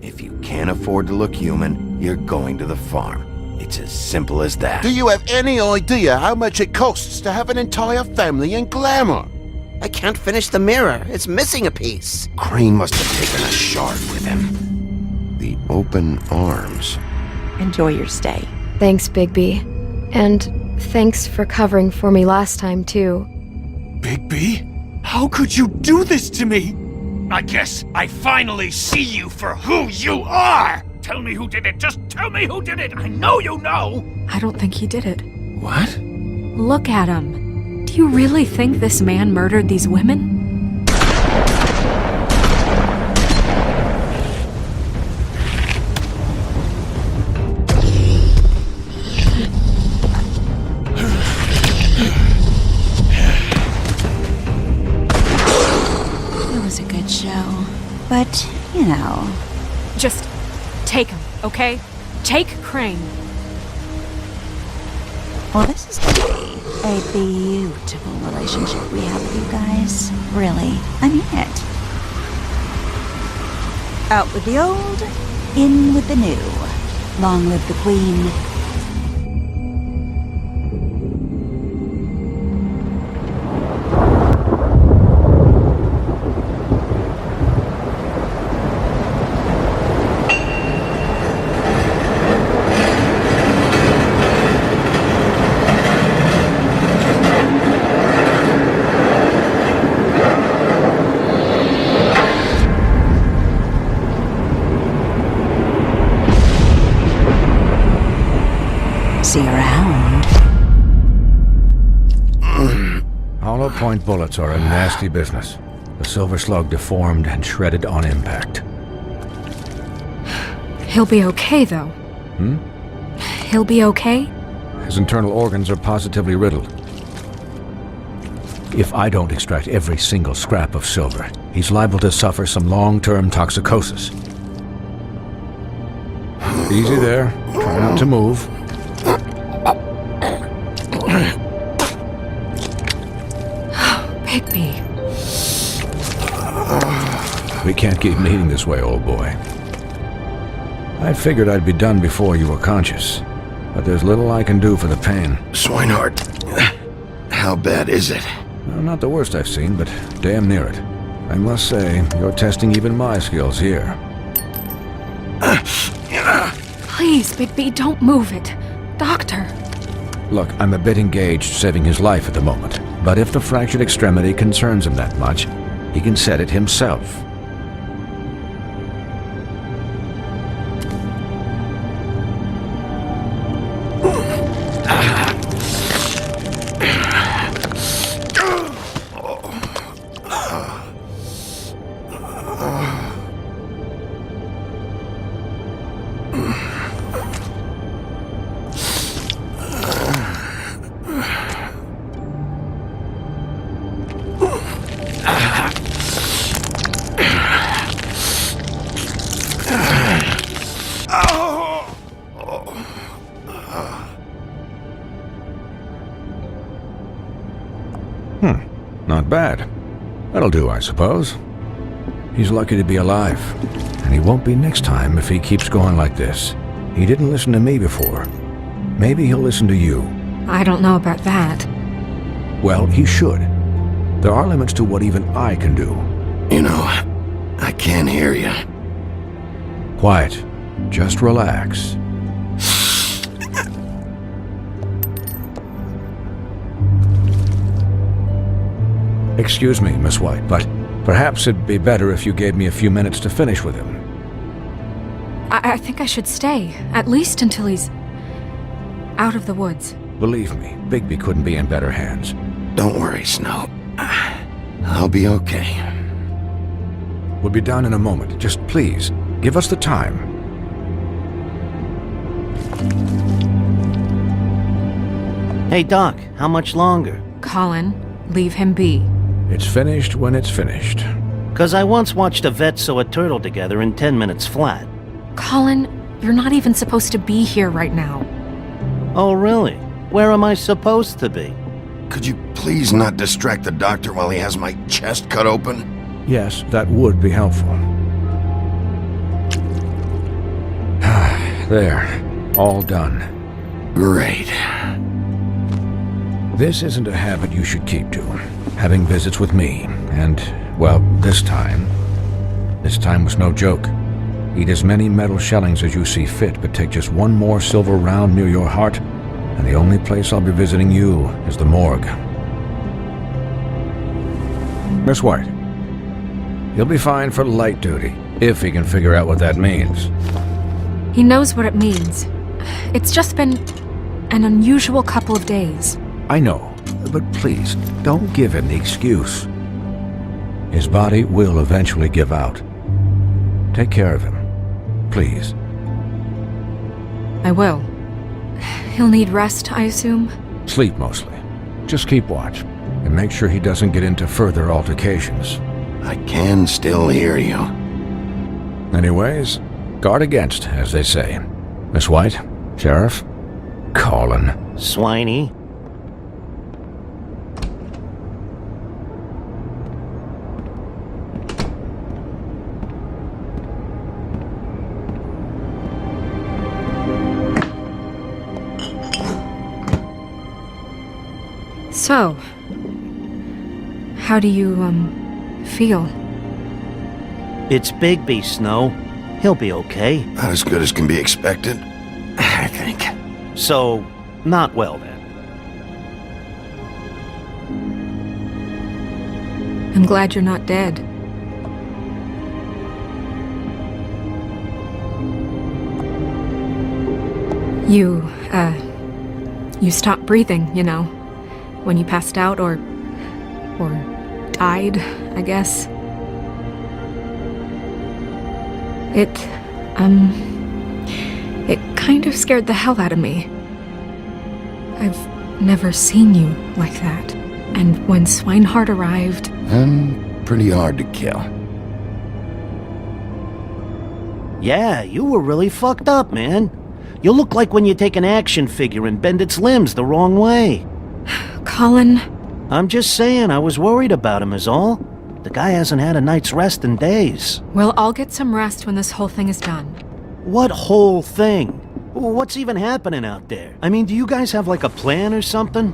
If you can't afford to look human, you're going to the farm. It's as simple as that. Do you have any idea how much it costs to have an entire family in Glamour? I can't finish the mirror. It's missing a piece. Crane must have taken a shard with him. The open arms. Enjoy your stay. Thanks, Bigby. And thanks for covering for me last time, too. Bigby? How could you do this to me? I guess I finally see you for who you are! Tell me who did it! Just tell me who did it! I know you know! I don't think he did it. What? Look at him. Do you really think this man murdered these women? It was a good show. But, you know... Just take him, okay? Take Crane. Well, this is gonna be a beautiful relationship we have with you guys. Really. I mean it. Out with the old, in with the new. Long live the Queen. See you around. Hollow point bullets are a nasty business. The Silver Slug deformed and shredded on impact. He'll be okay, though. He'll be okay? His internal organs are positively riddled. If I don't extract every single scrap of silver, he's liable to suffer some long-term toxicosis. Easy there. Try not to move. Bigby. We can't keep meeting this way, old boy. I figured I'd be done before you were conscious, but there's little I can do for the pain. Swinehart, how bad is it? Well, not the worst I've seen, but damn near it. I must say, you're testing even my skills here. Please, Bigby, don't move it. Doctor. Look, I'm a bit engaged saving his life at the moment, but if the fractured extremity concerns him that much, he can set it himself. Not bad. That'll do, I suppose. He's lucky to be alive, and he won't be next time if he keeps going like this. He didn't listen to me before. Maybe he'll listen to you. I don't know about that. Well, he should. There are limits to what even I can do. You know, I can't hear you. Quiet. Just relax. Excuse me, Miss White, but perhaps it'd be better if you gave me a few minutes to finish with him. I think I should stay, at least until he's out of the woods. Believe me, Bigby couldn't be in better hands. Don't worry, Snow. I'll be okay. We'll be down in a moment. Just please, give us the time. Hey, Doc, how much longer? Colin, leave him be. It's finished when it's finished. 'Cause I once watched a vet sew a turtle together in 10 minutes flat. Colin, you're not even supposed to be here right now. Oh, really? Where am I supposed to be? Could you please not distract the doctor while he has my chest cut open? Yes, that would be helpful. There. All done. Great. This isn't a habit you should keep to. Having visits with me, and, well, this time was no joke. Eat as many metal shellings as you see fit, but take just one more silver round near your heart, and the only place I'll be visiting you is the morgue. Miss White, he'll be fine for light duty, if he can figure out what that means. He knows what it means. It's just been an unusual couple of days. I know, but please, don't give him the excuse. His body will eventually give out. Take care of him, please. I will. He'll need rest, I assume? Sleep mostly. Just keep watch, and make sure he doesn't get into further altercations. I can still hear you. Anyways, guard against, as they say. Miss White, Sheriff, Colin. Swiney. So, how do you, feel? It's Bigby, Snow. He'll be okay. Not as good as can be expected, I think. So, not well then. I'm glad you're not dead. You stopped breathing, you know, when you passed out or died, I guess. It kind of scared the hell out of me. I've never seen you like that. And when Swinehart arrived... Pretty hard to kill. Yeah, you were really fucked up, man. You look like when you take an action figure and bend its limbs the wrong way. Colin... I'm just saying, I was worried about him is all. The guy hasn't had a night's rest in days. Well, I'll get some rest when this whole thing is done. What whole thing? What's even happening out there? I mean, do you guys have like a plan or something?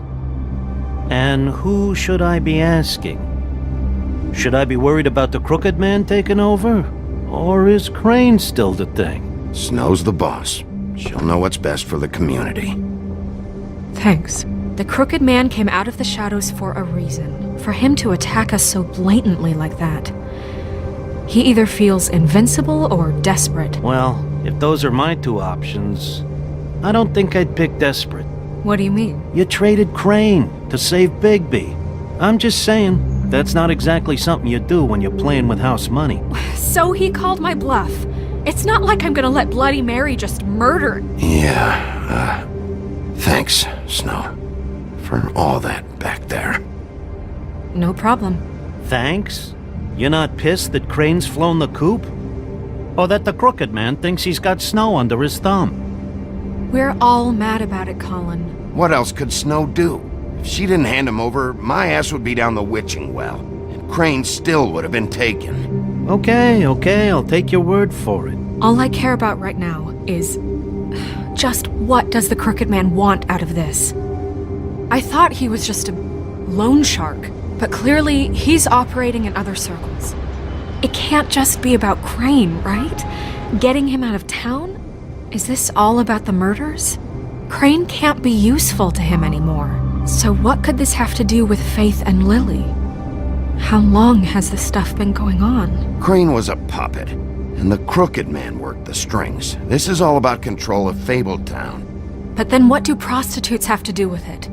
And who should I be asking? Should I be worried about the Crooked Man taking over? Or is Crane still the thing? Snow's the boss. She'll know what's best for the community. Thanks. The Crooked Man came out of the shadows for a reason. For him to attack us so blatantly like that. He either feels invincible or desperate. Well, if those are my two options, I don't think I'd pick desperate. What do you mean? You traded Crane to save Bigby. I'm just saying, that's not exactly something you do when you're playing with house money. So he called my bluff. It's not like I'm gonna let Bloody Mary just murder... Yeah, thanks, Snow, for all that back there. No problem. Thanks? You're not pissed that Crane's flown the coop? Or that the Crooked Man thinks he's got Snow under his thumb? We're all mad about it, Colin. What else could Snow do? If she didn't hand him over, my ass would be down the witching well. And Crane still would have been taken. Okay, I'll take your word for it. All I care about right now is... just what does the Crooked Man want out of this? I thought he was just a loan shark, but clearly he's operating in other circles. It can't just be about Crane, right? Getting him out of town? Is this all about the murders? Crane can't be useful to him anymore. So what could this have to do with Faith and Lily? How long has this stuff been going on? Crane was a puppet, and the Crooked Man worked the strings. This is all about control of Fabletown. But then what do prostitutes have to do with it?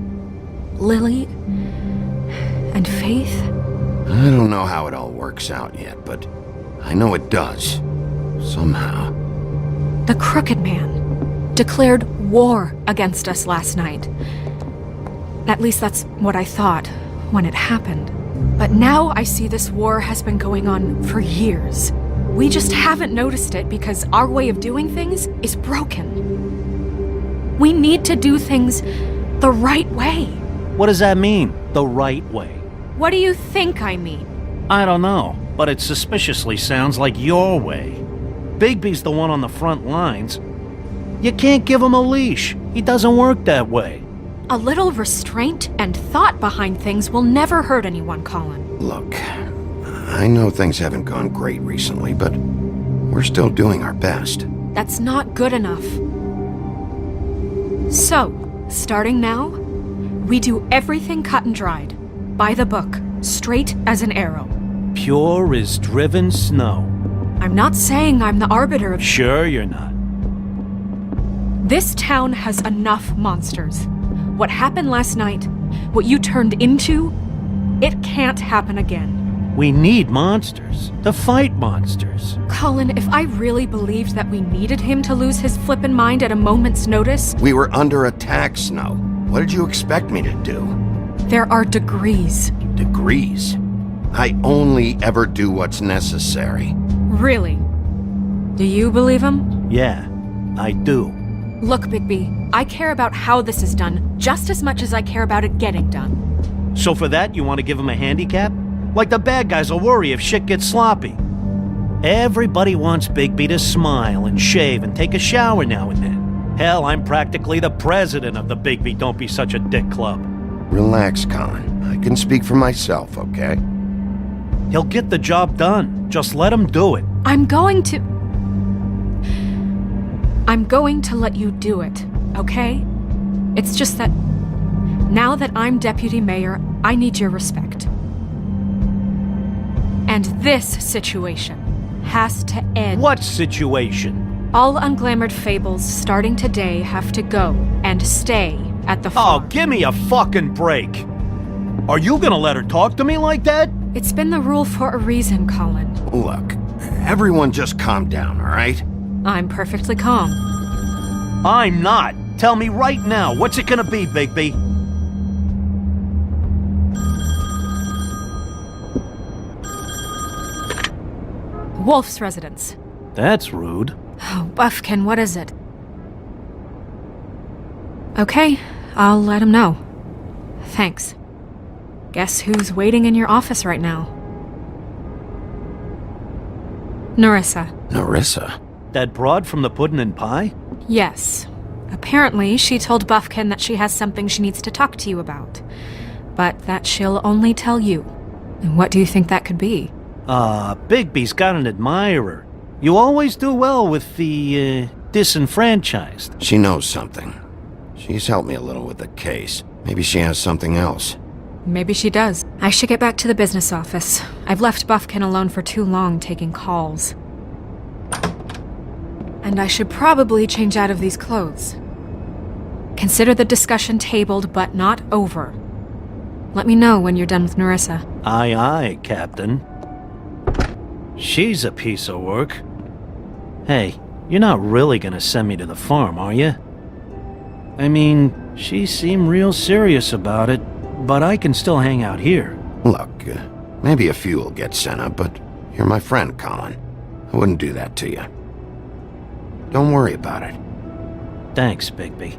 Lily? And Faith? I don't know how it all works out yet, but I know it does. Somehow. The Crooked Man declared war against us last night. At least that's what I thought when it happened. But now I see this war has been going on for years. We just haven't noticed it because our way of doing things is broken. We need to do things the right way. What does that mean, the right way? What do you think I mean? I don't know, but it suspiciously sounds like your way. Bigby's the one on the front lines. You can't give him a leash. He doesn't work that way. A little restraint and thought behind things will never hurt anyone, Colin. Look, I know things haven't gone great recently, but we're still doing our best. That's not good enough. So, starting now, we do everything cut and dried. By the book, straight as an arrow. Pure as driven snow. I'm not saying I'm the arbiter of... Sure you're not. This town has enough monsters. What happened last night, what you turned into, it can't happen again. We need monsters. To fight monsters. Colin, if I really believed that we needed him to lose his flippin' mind at a moment's notice... We were under attack, Snow. What did you expect me to do? There are degrees. Degrees? I only ever do what's necessary. Really? Do you believe him? Yeah, I do. Look, Bigby, I care about how this is done just as much as I care about it getting done. So for that, you want to give him a handicap? Like the bad guys will worry if shit gets sloppy. Everybody wants Bigby to smile and shave and take a shower now and then. Hell, I'm practically the president of the Bigby Don't Be Such a Dick Club. Relax, Colin. I can speak for myself, okay? He'll get the job done. Just let him do it. I'm going to let you do it, okay? It's just that now that I'm deputy mayor, I need your respect. And this situation has to end. What situation? All unglamored fables starting today have to go and stay at the Oh, farm. give me a fucking break. Are you gonna let her talk to me like that? It's been the rule for a reason, Colin. Look, everyone just calm down, all right? I'm perfectly calm. I'm not. Tell me right now, what's it gonna be, Bigby? Wolf's residence. That's rude. Oh, Buffkin, what is it? Okay, I'll let him know. Thanks. Guess who's waiting in your office right now? Narissa. Narissa? That broad from the puddin' and pie? Yes. Apparently, she told Buffkin that she has something she needs to talk to you about. But that she'll only tell you. And what do you think that could be? Bigby's got an admirer. You always do well with the, disenfranchised. She knows something. She's helped me a little with the case. Maybe she has something else. Maybe she does. I should get back to the business office. I've left Buffkin alone for too long taking calls. And I should probably change out of these clothes. Consider the discussion tabled but not over. Let me know when you're done with Narissa. Aye, aye, Captain. She's a piece of work. Hey, you're not really gonna send me to the farm, are you? I mean, she seemed real serious about it, but I can still hang out here. Look, maybe a few will get sent up, but you're my friend, Colin. I wouldn't do that to you. Don't worry about it. Thanks, Bigby.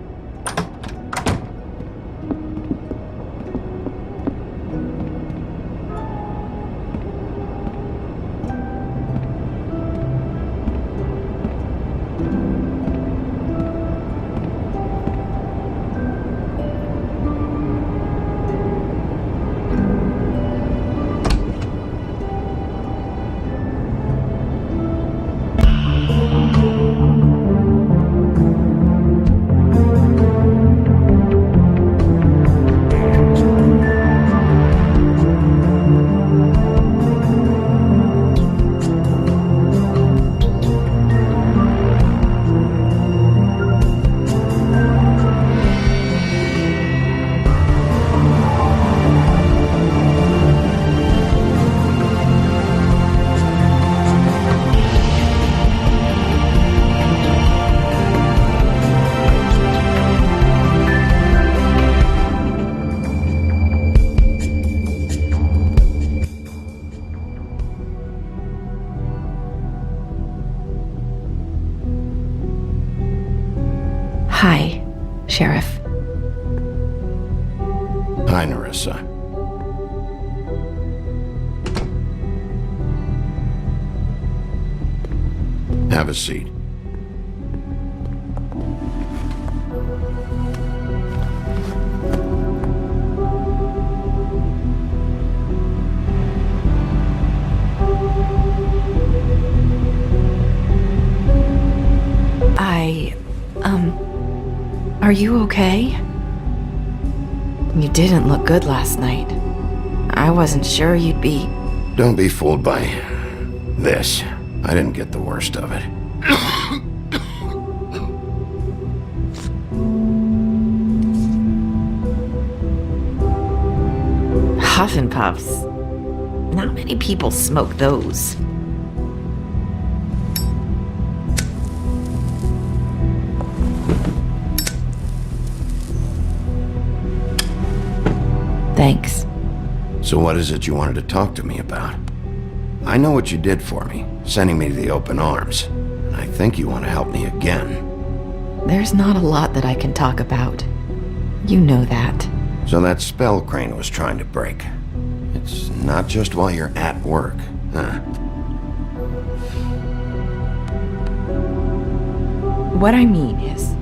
Hi, Sheriff. Hi, Narissa. Have a seat. Are you okay? You didn't look good last night. I wasn't sure you'd be... Don't be fooled by this. I didn't get the worst of it. Huff and Puffs. Not many people smoke those. Thanks. So what is it you wanted to talk to me about? I know what you did for me, sending me to the open arms. And I think you want to help me again. There's not a lot that I can talk about. You know that. So that spell Crane was trying to break. It's not just while you're at work, huh? What I mean is,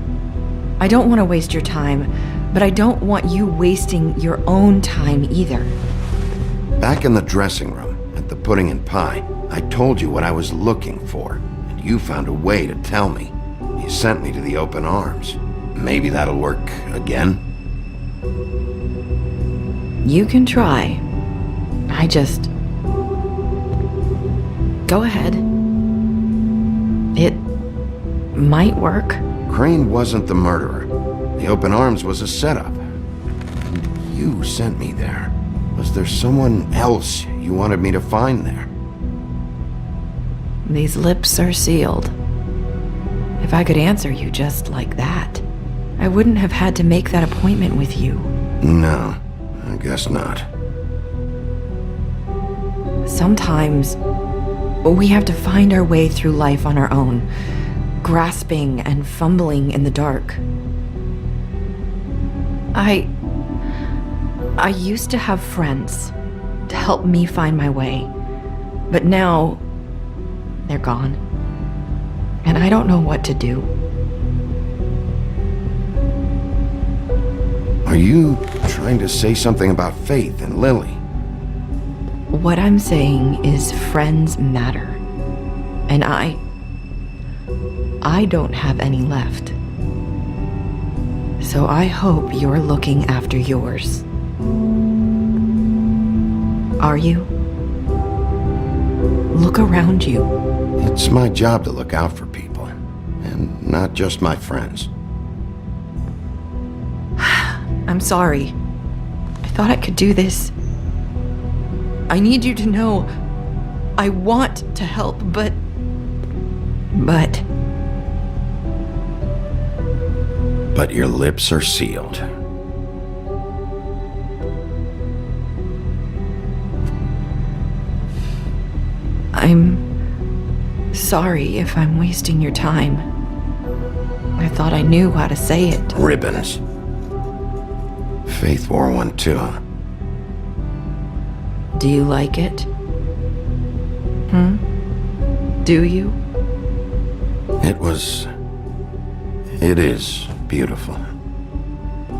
I don't want to waste your time, but I don't want you wasting your own time either. Back in the dressing room, at the Pudding and Pie, I told you what I was looking for, and you found a way to tell me. You sent me to the open arms. Maybe that'll work again? You can try. I just... Go ahead. It might work. Crane wasn't the murderer. The open arms was a setup. You sent me there. Was there someone else you wanted me to find there? These lips are sealed. If I could answer you just like that, I wouldn't have had to make that appointment with you. No, I guess not. Sometimes we have to find our way through life on our own, grasping and fumbling in the dark. I used to have friends to help me find my way, but now they're gone, and I don't know what to do. Are you trying to say something about Faith and Lily? What I'm saying is friends matter, and I don't have any left. So I hope you're looking after yours. Are you? Look around you. It's my job to look out for people, and not just my friends. I'm sorry. I thought I could do this. I need you to know I want to help, but... But your lips are sealed. I'm sorry if I'm wasting your time. I thought I knew how to say it. Ribbons. Faith wore one too. Do you like it? Do you? It is beautiful.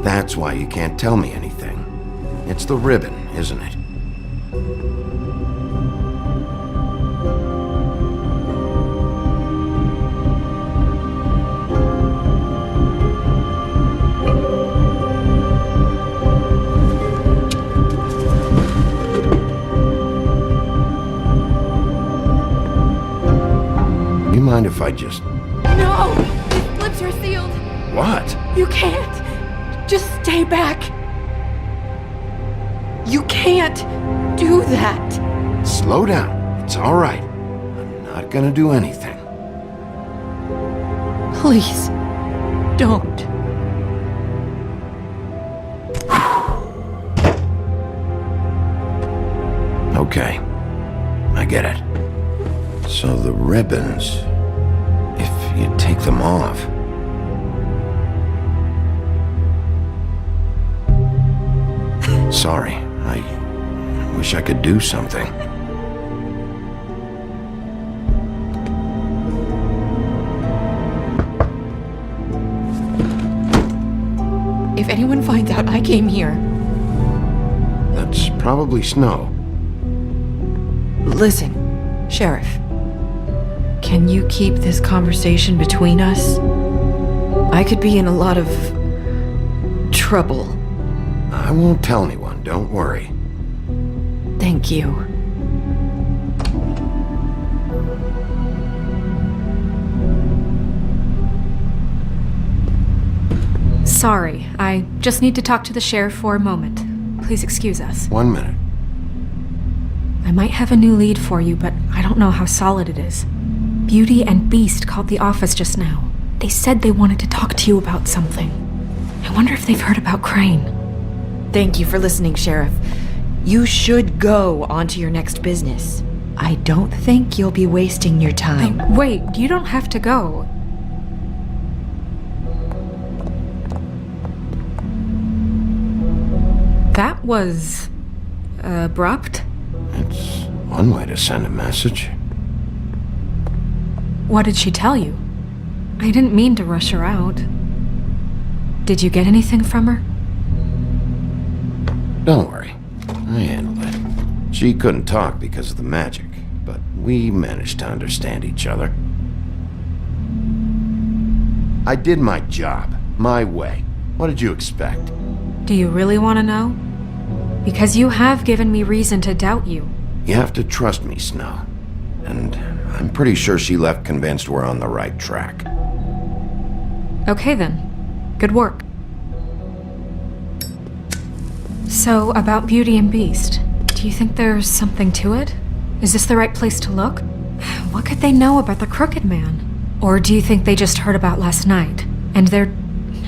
That's why you can't tell me anything. It's the ribbon, isn't it? You mind if I just... No! His lips are sealed! What? You can't! Just stay back! You can't do that! Slow down. It's all right. I'm not gonna do anything. Please, don't. Okay. I get it. So the ribbons, if you take them off... Sorry, I wish I could do something. If anyone finds out I came here... That's probably Snow. Listen, Sheriff. Can you keep this conversation between us? I could be in a lot of trouble. I won't tell anyone, don't worry. Thank you. Sorry, I just need to talk to the sheriff for a moment. Please excuse us. 1 minute. I might have a new lead for you, but I don't know how solid it is. Beauty and Beast called the office just now. They said they wanted to talk to you about something. I wonder if they've heard about Crane. Thank you for listening, Sheriff. You should go on to your next business. I don't think you'll be wasting your time. Wait, you don't have to go. That was abrupt. It's one way to send a message. What did she tell you? I didn't mean to rush her out. Did you get anything from her? Don't worry. I handled it. She couldn't talk because of the magic, but we managed to understand each other. I did my job, my way. What did you expect? Do you really want to know? Because you have given me reason to doubt you. You have to trust me, Snow. And I'm pretty sure she left convinced we're on the right track. Okay then. Good work. So, about Beauty and Beast, do you think there's something to it? Is this the right place to look? What could they know about the Crooked Man? Or do you think they just heard about last night, and they're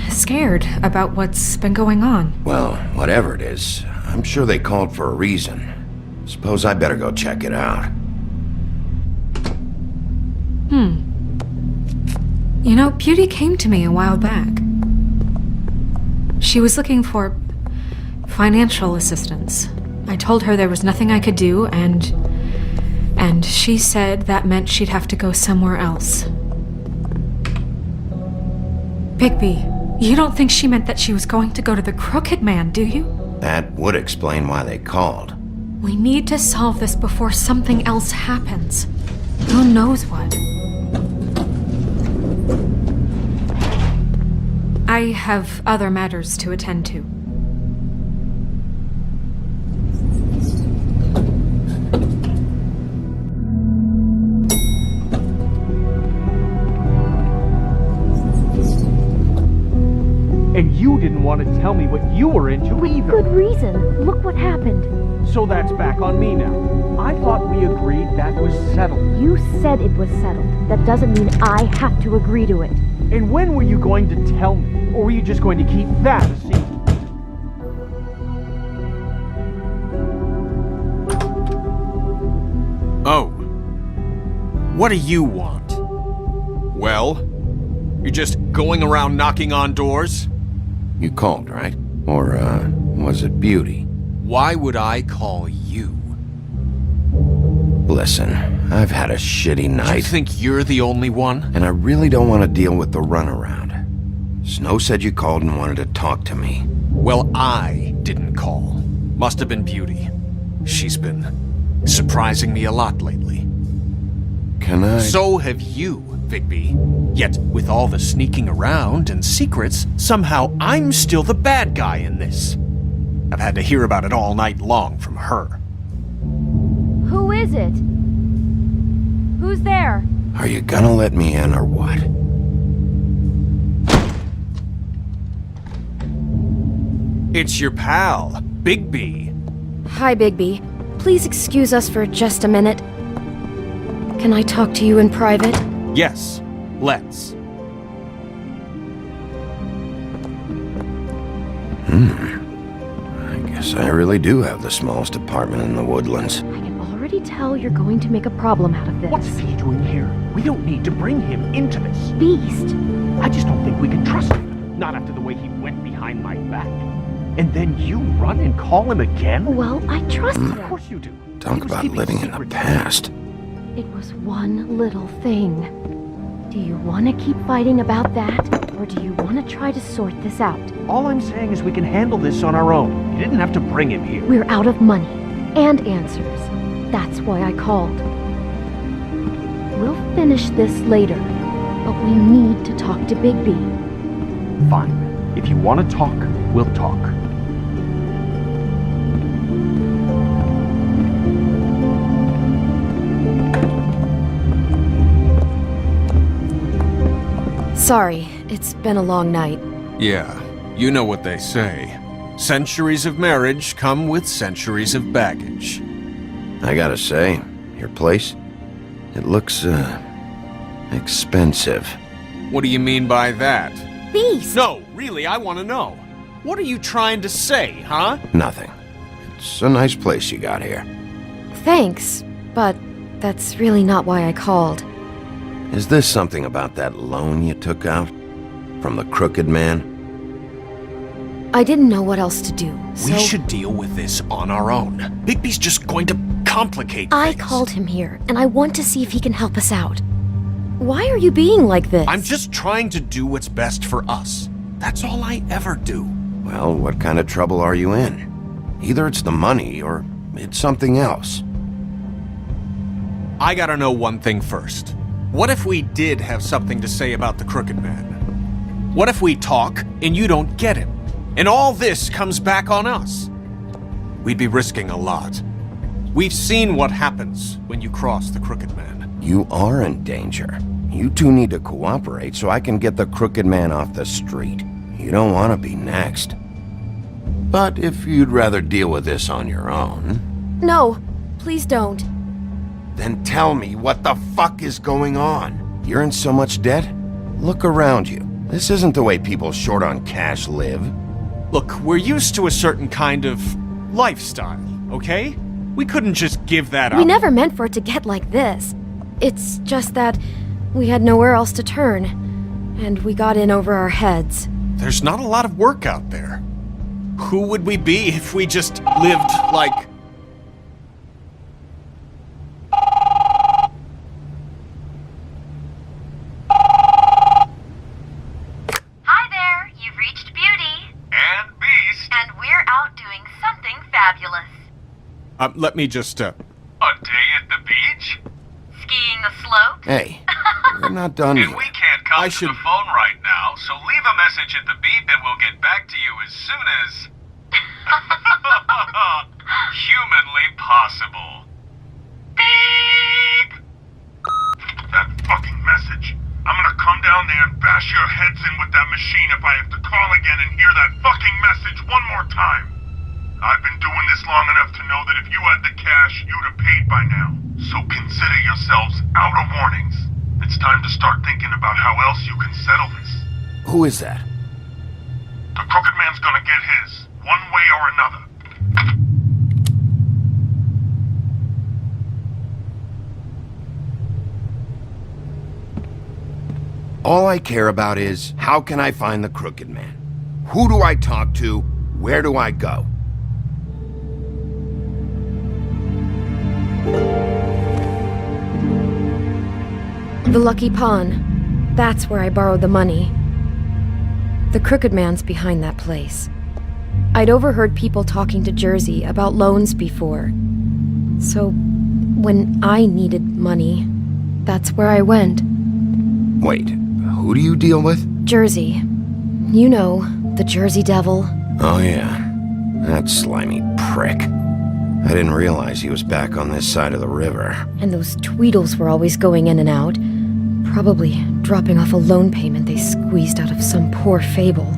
scared about what's been going on? Well, whatever it is, I'm sure they called for a reason. Suppose I better go check it out. You know, Beauty came to me a while back. She was looking for financial assistance. I told her there was nothing I could do, and she said that meant she'd have to go somewhere else. Bigby, you don't think she meant that she was going to go to the Crooked Man, do you? That would explain why they called. We need to solve this before something else happens. Who knows what? I have other matters to attend to. And you didn't want to tell me what you were into either. Good reason. Look what happened. So that's back on me now. I thought we agreed that was settled. You said it was settled. That doesn't mean I have to agree to it. And when were you going to tell me? Or were you just going to keep that a secret? Oh. What do you want? Well? You're just going around knocking on doors? You called, right? Or, was it Beauty? Why would I call you? Listen, I've had a shitty night. You think you're the only one? And I really don't want to deal with the runaround. Snow said you called and wanted to talk to me. Well, I didn't call. Must have been Beauty. She's been surprising me a lot lately. Can I? So have you, Bigby. Yet, with all the sneaking around and secrets, somehow I'm still the bad guy in this. I've had to hear about it all night long from her. Who is it? Who's there? Are you gonna let me in or what? It's your pal, Bigby. Hi, Bigby. Please excuse us for just a minute. Can I talk to you in private? Yes, let's. I guess I really do have the smallest apartment in the Woodlands. I can already tell you're going to make a problem out of this. What's he doing here? We don't need to bring him into this. Beast? I just don't think we can trust him. Not after the way he went behind my back. And then you run and call him again? Well, I trust Of him. course you do. Talk He was about keeping living in the secrets. past. It was one little thing. Do you want to keep fighting about that? Or do you want to try to sort this out? All I'm saying is we can handle this on our own. You didn't have to bring him here. We're out of money and answers. That's why I called. We'll finish this later, but we need to talk to Bigby. Fine. If you want to talk, we'll talk. Sorry, it's been a long night. Yeah, you know what they say. Centuries of marriage come with centuries of baggage. I gotta say, your place, it looks, expensive. What do you mean by that? Beast! No, really, I want to know. What are you trying to say, huh? Nothing. It's a nice place you got here. Thanks, but that's really not why I called. Is this something about that loan you took out? From the Crooked Man? I didn't know what else to do, so... We should deal with this on our own. Bigby's just going to complicate things. I called him here, and I want to see if he can help us out. Why are you being like this? I'm just trying to do what's best for us. That's all I ever do. Well, what kind of trouble are you in? Either it's the money, or it's something else. I gotta know one thing first. What if we did have something to say about the Crooked Man? What if we talk, and you don't get him? And all this comes back on us? We'd be risking a lot. We've seen what happens when you cross the Crooked Man. You are in danger. You two need to cooperate so I can get the Crooked Man off the street. You don't want to be next. But if you'd rather deal with this on your own... No, please don't. Then tell me what the fuck is going on. You're in so much debt? Look around you. This isn't the way people short on cash live. Look, we're used to a certain kind of lifestyle, okay? We couldn't just give that up. We never meant for it to get like this. It's just that we had nowhere else to turn, and we got in over our heads. There's not a lot of work out there. Who would we be if we just lived like... Hi there, you've reached Beauty. And Beast. And we're out doing something fabulous. Let me just, A day at the beach? Skiing the slopes? Hey, we're not done yet. And we can't come to the phone right now, so leave a message at the beep and we'll get back to you as soon as... humanly possible. Beep! That fucking message. I'm gonna come down there and bash your heads in with that machine if I have to call again and hear that fucking message one more time. I've been doing this long enough to know that if you had the cash, you'd have paid by now. So consider yourselves out of warnings. It's time to start thinking about how else you can settle this. Who is that? The Crooked Man's gonna get his, one way or another. All I care about is, how can I find the Crooked Man? Who do I talk to? Where do I go? The Lucky Pawn. That's where I borrowed the money. The Crooked Man's behind that place. I'd overheard people talking to Jersey about loans before. So, when I needed money, that's where I went. Wait, who do you deal with? Jersey. You know, the Jersey Devil. Oh yeah, that slimy prick. I didn't realize he was back on this side of the river. And those Tweedles were always going in and out. Probably dropping off a loan payment they squeezed out of some poor fable.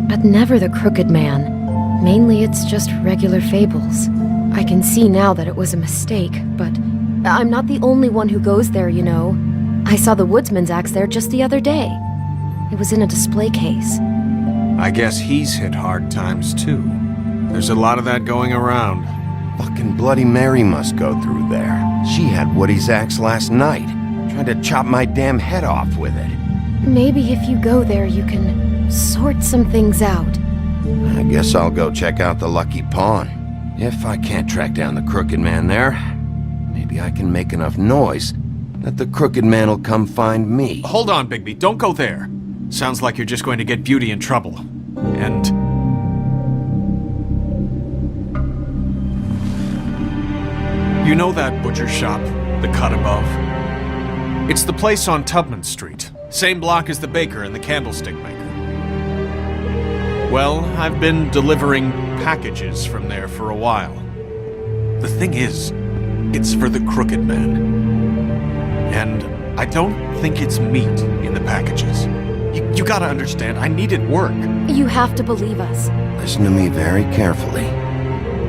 But never the Crooked Man. Mainly it's just regular fables. I can see now that it was a mistake, but I'm not the only one who goes there, you know. I saw the Woodsman's axe there just the other day. It was in a display case. I guess he's hit hard times too. There's a lot of that going around. Fucking Bloody Mary must go through there. She had Woody's axe last night. Tried to chop my damn head off with it. Maybe if you go there, you can sort some things out. I guess I'll go check out the Lucky Pawn. If I can't track down the Crooked Man there, maybe I can make enough noise that the Crooked Man will come find me. Hold on, Bigby. Don't go there. Sounds like you're just going to get Beauty in trouble. And... you know that butcher shop, the cut above? It's the place on Tubman Street. Same block as the baker and the candlestick maker. Well, I've been delivering packages from there for a while. The thing is, it's for the Crooked Man. And I don't think it's meat in the packages. You gotta understand, I needed work. You have to believe us. Listen to me very carefully.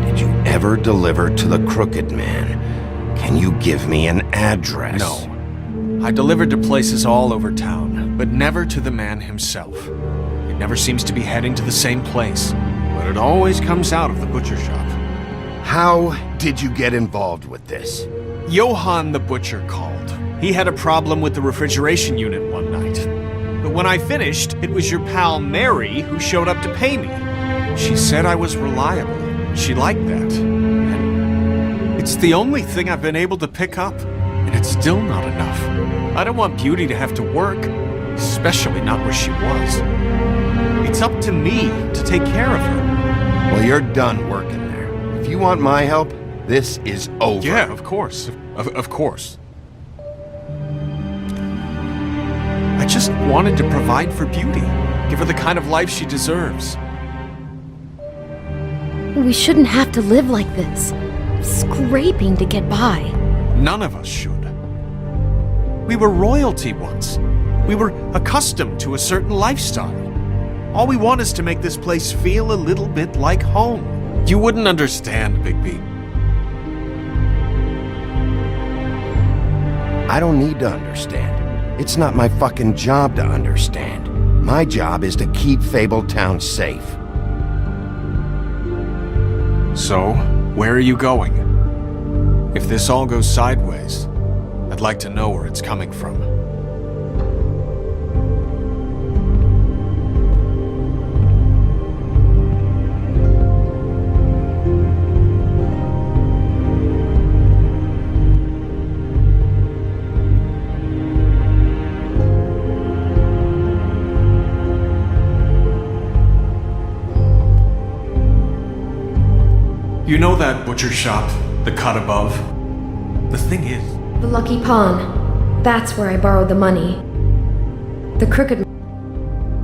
Did you ever deliver to the Crooked Man? Can you give me an address? No. I delivered to places all over town, but never to the man himself. It never seems to be heading to the same place, but it always comes out of the butcher shop. How did you get involved with this? Johann the butcher called. He had a problem with the refrigeration unit one night. But when I finished, it was your pal Mary who showed up to pay me. She said I was reliable. She liked that. And it's the only thing I've been able to pick up, and it's still not enough. I don't want Beauty to have to work, especially not where she was. It's up to me to take care of her. Well, you're done working there. If you want my help, this is over. Yeah, of course. Of course. I just wanted to provide for Beauty. Give her the kind of life she deserves. We shouldn't have to live like this, scraping to get by. None of us should. We were royalty once. We were accustomed to a certain lifestyle. All we want is to make this place feel a little bit like home. You wouldn't understand, Bigby. I don't need to understand. It's not my fucking job to understand. My job is to keep Fabletown safe. So, where are you going? If this all goes sideways, I'd like to know where it's coming from. You know that butcher shop, the cut above? The thing is... The Lucky Pawn. That's where I borrowed the money. The Crooked...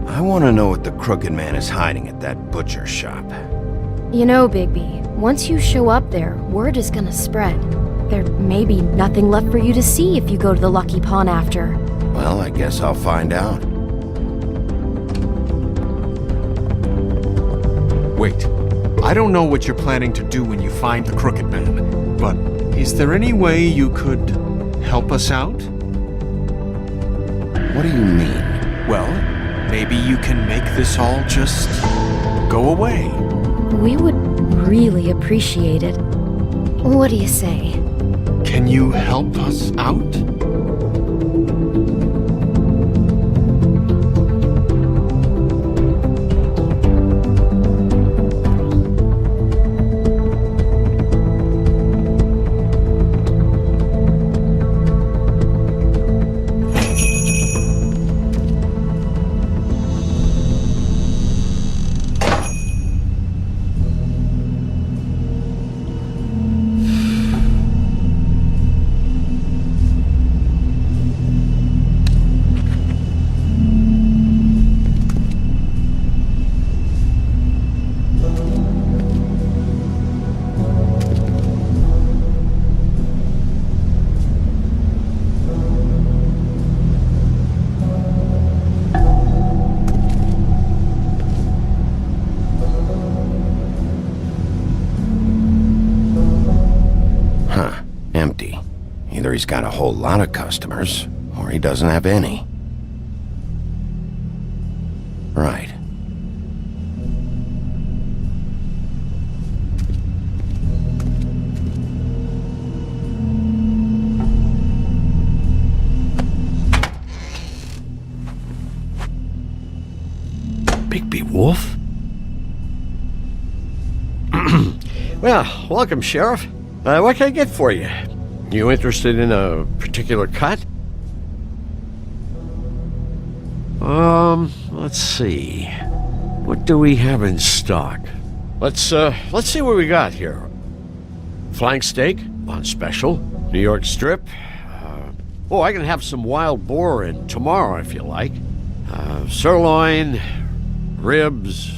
I want to know what the Crooked Man is hiding at that butcher shop. You know, Bigby, once you show up there, word is gonna spread. There may be nothing left for you to see if you go to the Lucky Pawn after. Well, I guess I'll find out. Wait. I don't know what you're planning to do when you find the Crooked Man, but is there any way you could help us out? What do you mean? Well, maybe you can make this all just go away. We would really appreciate it. What do you say? Can you help us out? Empty. Either he's got a whole lot of customers, or he doesn't have any. Right. Bigby Wolf? Well, welcome, Sheriff. What can I get for you? You interested in a particular cut? Let's see. What do we have in stock? Let's see what we got here. Flank steak on special. New York strip. I can have some wild boar in tomorrow if you like. Sirloin, ribs,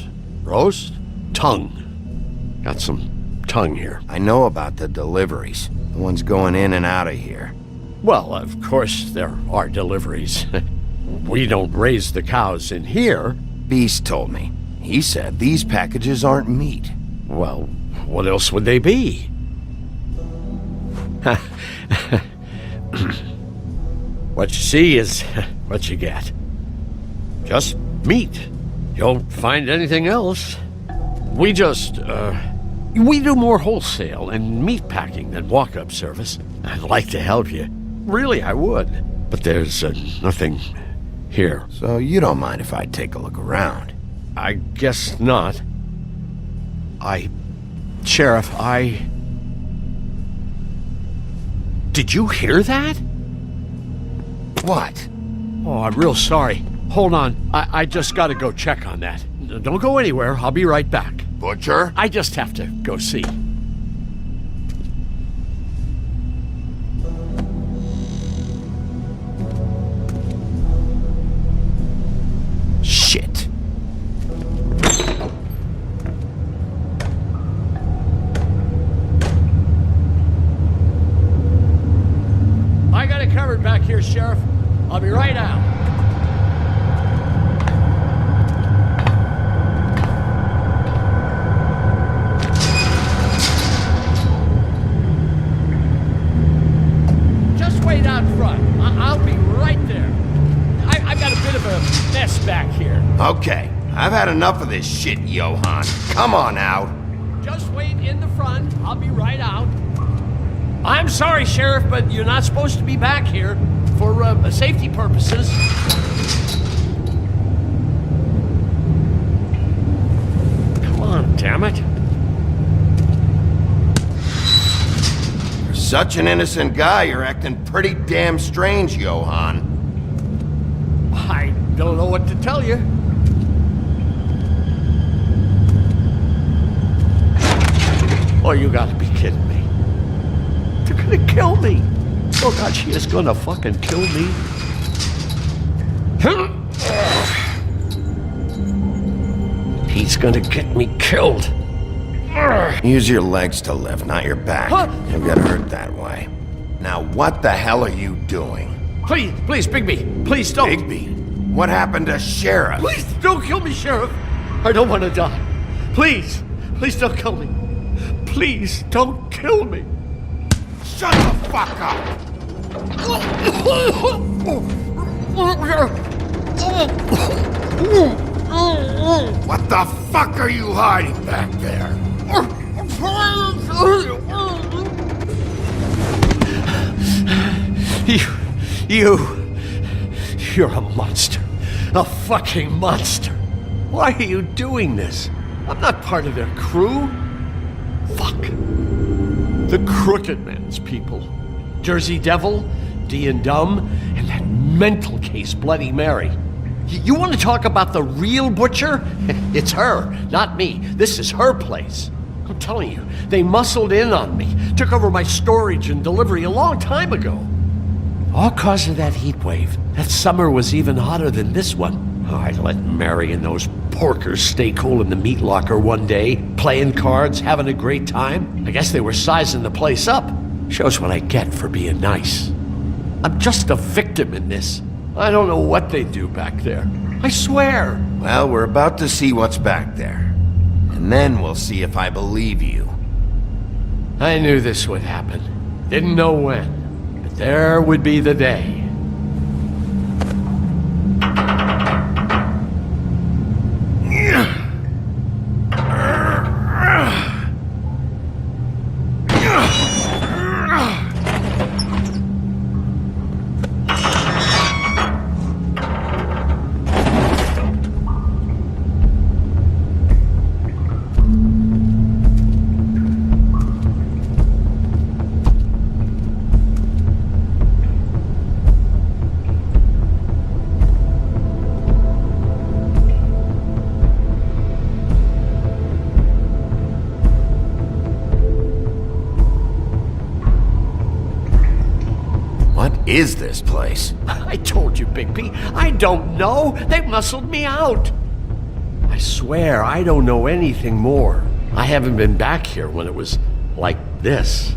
Roast? Tongue. Got some tongue here. I know about the deliveries. The ones going in and out of here. Well, of course there are deliveries. We don't raise the cows in here. Beast told me. He said these packages aren't meat. Well, what else would they be? What you see is what you get. Just meat. You don't find anything else. We just, we do more wholesale and meat packing than walk-up service. I'd like to help you. Really, I would. But there's nothing here. So you don't mind if I take a look around? I guess not. Sheriff, Did you hear that? What? Oh, I'm real sorry. Hold on. I just gotta go check on that. Don't go anywhere. I'll be right back. Butcher? I just have to go see. Shit. I got it covered back here, Sheriff. I'll be right out. Just wait out front. I'll be right there. I've got a bit of a mess back here. Okay, I've had enough of this shit, Johan. Come on out. Just wait in the front. I'll be right out. I'm sorry, Sheriff, but you're not supposed to be back here for safety purposes. Come on, damn it. For such an innocent guy, you're acting pretty damn strange, Johan. I don't know what to tell you. Oh, you gotta be kidding me. They're gonna kill me. Oh God, she is gonna fucking kill me. He's gonna get me killed. Use your legs to lift, not your back. You'll get hurt that way. Now, what the hell are you doing? Please, Bigby, please don't. Bigby? What happened to Sheriff? Please don't kill me, Sheriff. I don't want to die. Please don't kill me. Please don't kill me. Shut the fuck up! What the fuck are you hiding back there? You're a monster. A fucking monster. Why are you doing this? I'm not part of their crew. Fuck. The Crooked Man's people. Jersey Devil, D and Dumb, and that mental case Bloody Mary. You want to talk about the real butcher? It's her, not me. This is her place. I'm telling you, they muscled in on me, took over my storage and delivery a long time ago. All cause of that heat wave. That summer was even hotter than this one. Oh, I let Mary and those porkers stay cool in the meat locker one day, playing cards, having a great time. I guess they were sizing the place up. Shows what I get for being nice. I'm just a victim in this. I don't know what they do back there. I swear. Well, we're about to see what's back there. And then we'll see if I believe you. I knew this would happen. Didn't know when. But there would be the day. What is this place? I told you, Bigby. I don't know. They muscled me out. I swear, I don't know anything more. I haven't been back here when it was like this.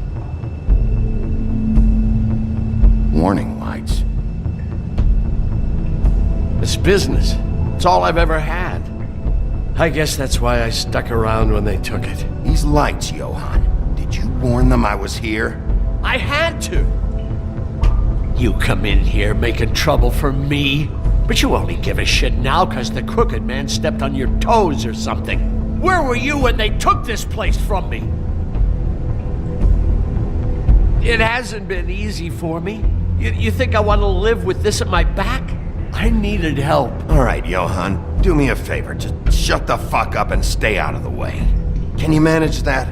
Warning lights. It's business. It's all I've ever had. I guess that's why I stuck around when they took it. These lights, Johann. Did you warn them I was here? I had to. You come in here making trouble for me, but you only give a shit now because the Crooked Man stepped on your toes or something. Where were you when they took this place from me? It hasn't been easy for me. You think I want to live with this at my back? I needed help. All right, Johann, do me a favor. Just shut the fuck up and stay out of the way. Can you manage that?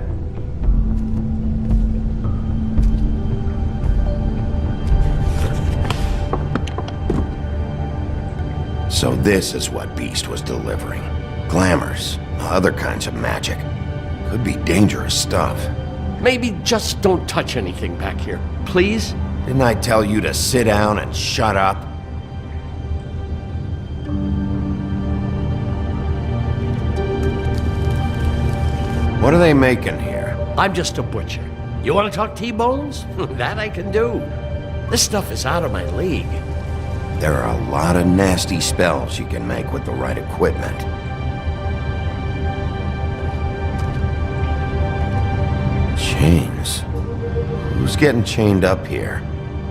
So this is what Beast was delivering. Glamours, other kinds of magic. Could be dangerous stuff. Maybe just don't touch anything back here, please? Didn't I tell you to sit down and shut up? What are they making here? I'm just a butcher. You want to talk T-bones? That I can do. This stuff is out of my league. There are a lot of nasty spells you can make with the right equipment. Chains. Who's getting chained up here?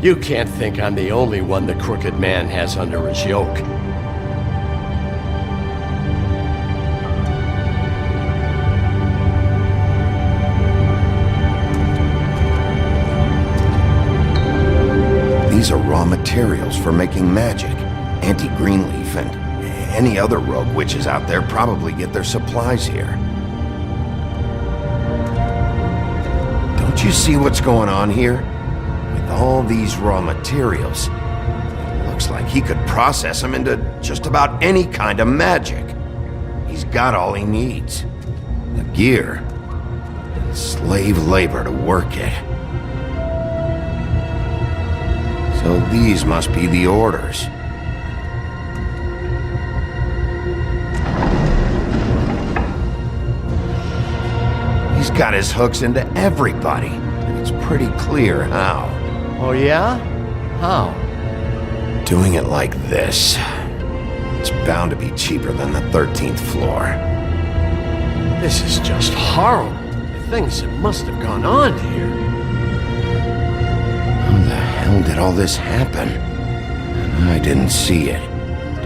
You can't think I'm the only one the Crooked Man has under his yoke. These are raw materials for making magic. Auntie Greenleaf and any other rogue witches out there probably get their supplies here. Don't you see what's going on here? With all these raw materials, it looks like he could process them into just about any kind of magic. He's got all he needs. The gear, and slave labor to work it. So these must be the orders. He's got his hooks into everybody. And it's pretty clear how. Oh yeah? How? Doing it like this. It's bound to be cheaper than the 13th floor. This is just horrible. The things that must have gone on here. How the hell did all this happen? And I didn't see it.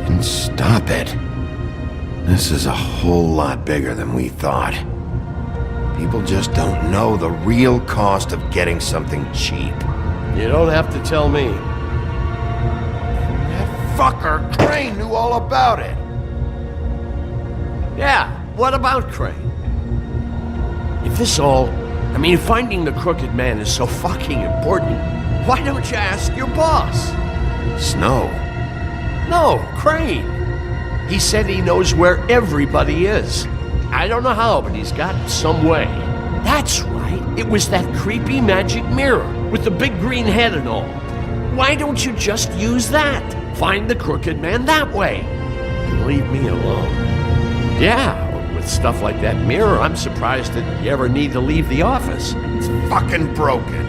Didn't stop it. This is a whole lot bigger than we thought. People just don't know the real cost of getting something cheap. You don't have to tell me. That fucker Crane knew all about it. Yeah, what about Crane? If this all... if finding the Crooked Man is so fucking important, why don't you ask your boss? Snow? No, Crane. He said he knows where everybody is. I don't know how, but he's got some way. That's right. It was that creepy magic mirror with the big green head and all. Why don't you just use that? Find the Crooked Man that way. And leave me alone. Yeah, with stuff like that mirror, I'm surprised that you ever need to leave the office. It's fucking broken.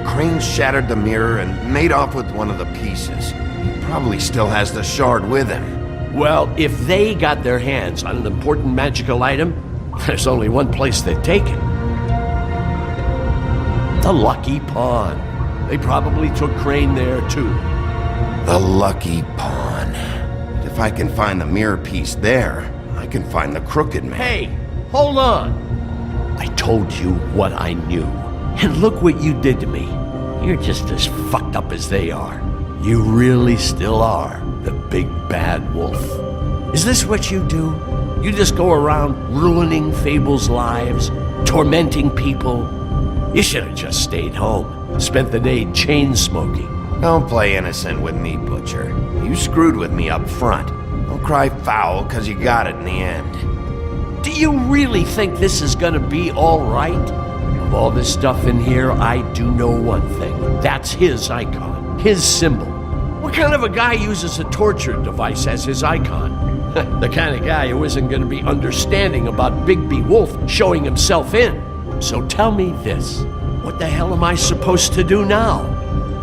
Crane shattered the mirror and made off with one of the pieces. He probably still has the shard with him. Well, if they got their hands on an important magical item, there's only one place they'd take it. The Lucky Pawn. They probably took Crane there, too. The Lucky Pawn. If I can find the mirror piece there, I can find the Crooked Man. Hey, hold on. I told you what I knew. And look what you did to me. You're just as fucked up as they are. You really still are the big bad wolf. Is this what you do? You just go around ruining Fable's lives, tormenting people? You should have just stayed home, spent the day chain smoking. Don't play innocent with me, Butcher. You screwed with me up front. Don't cry foul because you got it in the end. Do you really think this is gonna be all right? Of all this stuff in here, I do know one thing. That's his icon, his symbol. What kind of a guy uses a torture device as his icon? The kind of guy who isn't going to be understanding about Bigby Wolf showing himself in. So tell me this. What the hell am I supposed to do now?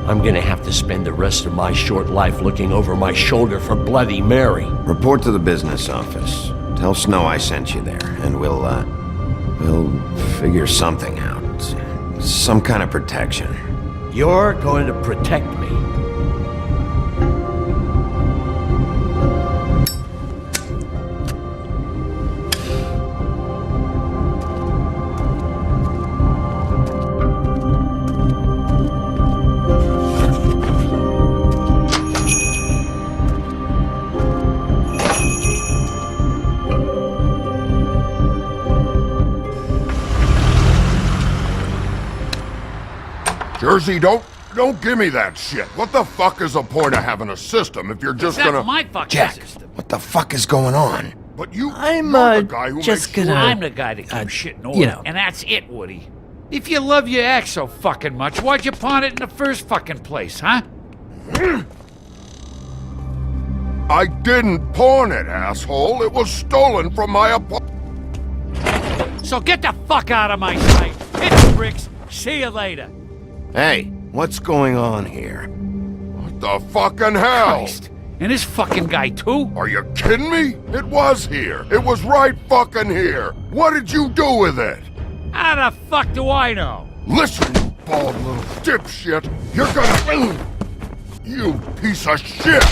I'm going to have to spend the rest of my short life looking over my shoulder for Bloody Mary. Report to the business office. Tell Snow I sent you there, and we'll figure something out. Some kind of protection. You're going to protect me. Jersey, don't give me that shit. What the fuck is the point of having a system if you're just gonna... my fucking Jack, system. what the fuck is going on? But you're I'm the guy who just makes gonna. sure- I'm the guy that keeps shit in order, and that's it, Woody. If you love your ex so fucking much, why'd you pawn it in the first fucking place, huh? I didn't pawn it, asshole. It was stolen from my apartment. So get the fuck out of my sight. Hit the bricks. See you later. Hey, what's going on here? What the fucking hell? Christ. And this fucking guy, too? Are you kidding me? It was here. It was right fucking here. What did you do with it? How the fuck do I know? Listen, you bald little dipshit. You're gonna... You piece of shit!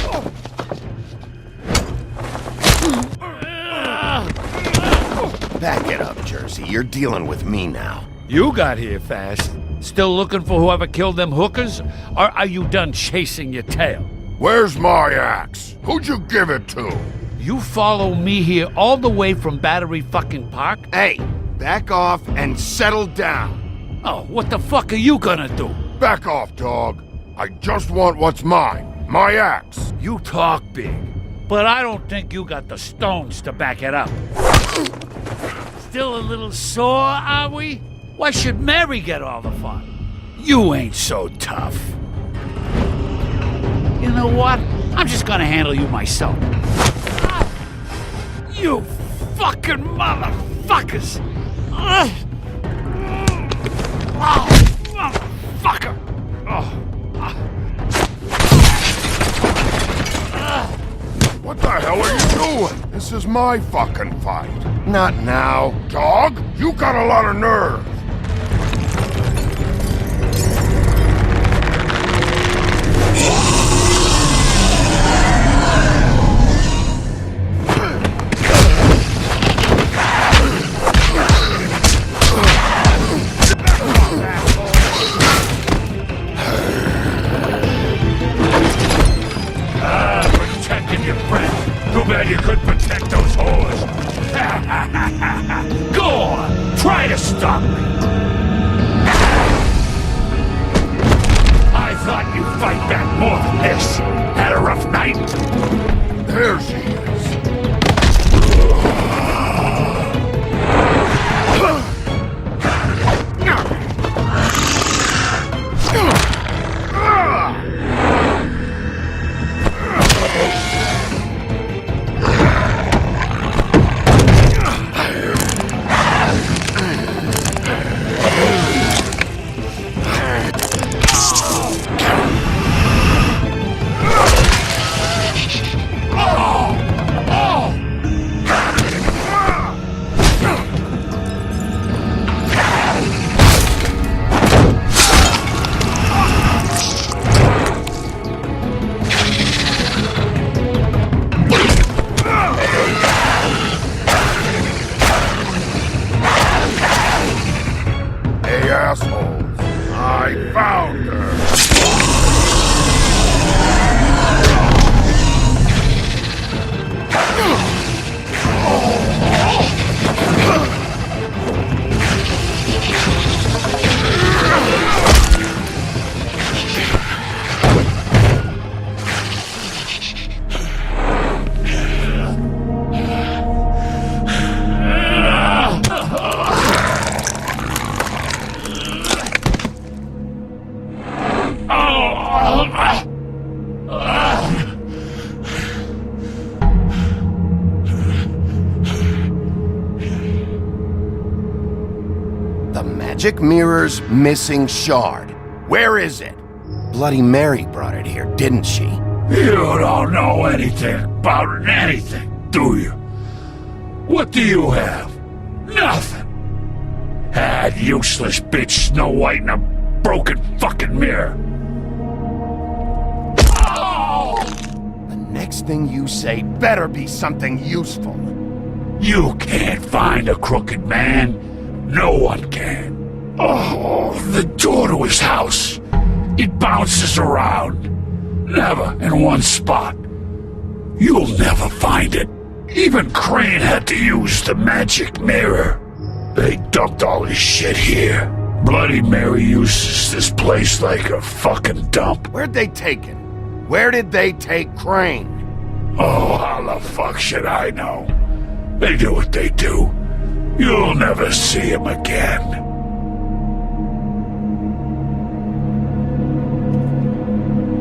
Back it up, Jersey. You're dealing with me now. You got here fast. Still looking for whoever killed them hookers? Or are you done chasing your tail? Where's my axe? Who'd you give it to? You follow me here all the way from Battery fucking Park? Hey, back off and settle down. Oh, what the fuck are you gonna do? Back off, dog. I just want what's mine. My axe. You talk big, but I don't think you got the stones to back it up. Still a little sore, are we? Why should Mary get all the fun? You ain't so tough. You know what? I'm just gonna handle you myself. You fucking motherfuckers! Motherfucker! What the hell are you doing? This is my fucking fight. Not now. Dog, you got a lot of nerve. Protecting your friend. Too bad you couldn't protect those whores. Go on, try to stop me. I thought you'd fight back more than this. Had a rough night? There she is. magic mirror's missing shard. Where is it? Bloody Mary brought it here, didn't she? You don't know anything about anything, do you? What do you have? Nothing. That useless bitch Snow White and a broken fucking mirror. Oh! The next thing you say better be something useful. You can't find a crooked man. No one can. Oh, the door to his house. It bounces around. Never in one spot. You'll never find it. Even Crane had to use the magic mirror. They dumped all his shit here. Bloody Mary uses this place like a fucking dump. Where'd they take him? Where did they take Crane? Oh, how the fuck should I know? They do what they do. You'll never see him again.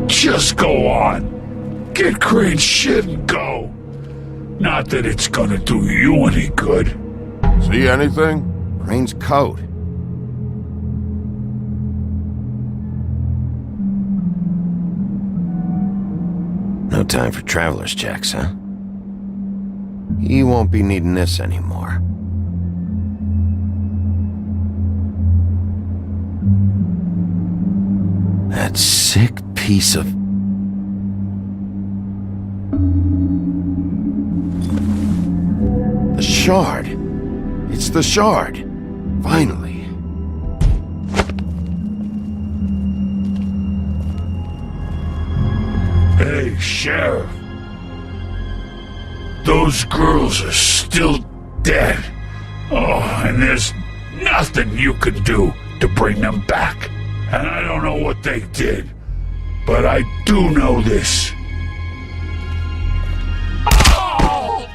Just go on. Get Crane's shit and go. Not that it's gonna do you any good. See anything? Crane's coat. No time for traveler's checks, huh? He won't be needing this anymore. That sick piece of... The shard. It's the shard. Finally. Hey, Sheriff. Those girls are still dead. Oh, and there's nothing you can do to bring them back. And I don't know what they did, but I do know this. Oh!